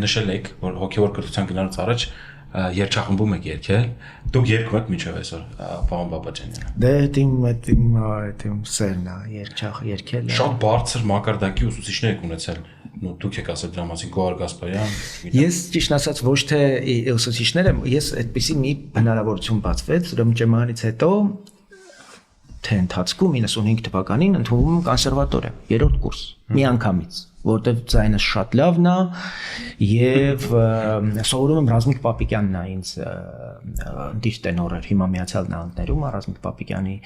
նշել եք, որ հոգևոր կրթության գնալուց առաջ երգչախմբում եք երգել, դուք երգում եք մինչև այսօր, պարոն Բաբաջանյան։ Դե դիմ սերնա երգել։ Շատ բարձր մակարդակի ուսուցիչներ եք ունեցել, դուք եք ասել դրա մասին Գոհար Գասպարյան։ Ես ճիշտ ասած ոչ թե ուսուցիչներ եմ, ես այդպեսի մի հնարավորություն բացվեց, ուրեմն հետո թե ընթացքում 95 թվականին ընդունվում եմ կոնսերվատորիա, 3-րդ կուրս, մի անգամից, որտեղ ձայնս շատ լավն է եւ սովորում եմ Ռազմիկ Պապիկյանն է ինձ դիժ տենոր էր, հիմա միացյալ նահանգներում Ռազմիկ Պապիկյանի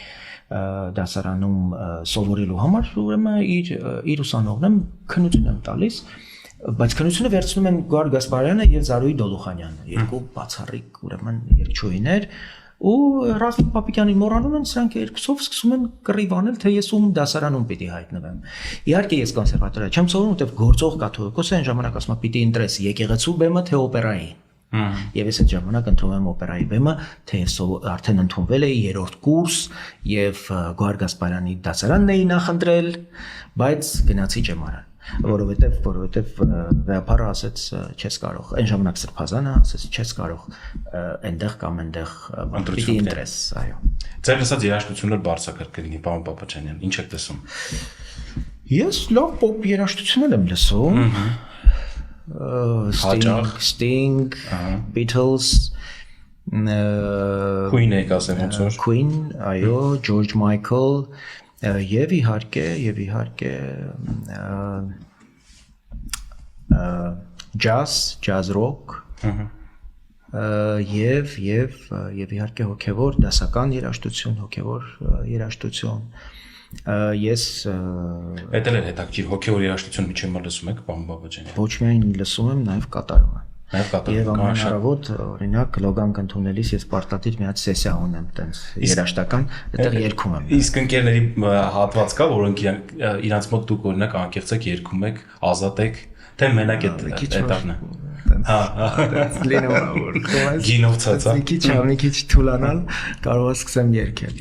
դասարանում սովորելու համար, ուրեմն իր ուսանողն եմ քննություն եմ տալիս, բայց քննությունը վերցնում են Գոհար Գասպարյանը եւ Զարուհի Դոլուխանյանը, երկու բացառիկ ուրեմն երգչուհիներ ու Ռազմիկ Պապիկյանի մոռանում են սրանք երկուսով սկսում են կռիվ անել թե ես ում դասարանում պիտի հայտնվեմ։ Իհարկե ես կոնսերվատորիա չեմ սովորում, որտեղ գործող կաթողիկոս են ժամանակ ասում պիտի ինտրես եկեղեցու բեմը թե օպերայի։ Եվ ես այդ ժամանակ ընդունում եմ օպերայի բեմը, թե ես արդեն ընդունվել էի 3-րդ կուրս եւ Գոհար Գասպարյանի դասարանն էի նախընտրել, բայց գնացի ճեմարան։ Որովհետև վեհապարը ասեց չես կարող, այն ժամանակ Սրբազանը ասեց չես կարող այնտեղ կամ այնտեղ պիտի ինտրես, այո։ Ձեր լսած երաժշտությունները բարձրակարգ կլինի, պարոն Բաբաջանյան, ինչ եք լսում։ Ես լավ պոպ երաժշտություններ եմ լսում։ Sting, Beatles, Queen եք ասեմ ոնց որ։ Queen, այո, George Michael Եվ իհարկե jazz rock եւ իհարկե հոգեվոր դասական երաժշտություն ես Էդ էլ հետաքրքիր հոգեվոր երաժշտություն միջև լսում եք պարոն Բաբաջանյան։ Ոչ միայն լսում եմ, նաեւ կատարում եմ։ Եվ ամենահարավոտ օրինակ լոգան կընդունելիս ես պարտադիր մի հատ սեսիա ունեմ տենց երաժշտական, այդտեղ երգում եմ։ Իսկ ընկերների հատված կա, որոնք իրանց մոտ դուք օրինակ անկեղծ եք երգում եք, ազատ եք, թե մենակ էտարն է։ Լինում է որ գինով ցածա։ Մի քիչ թուլանալ կարող է սկսեմ երգել։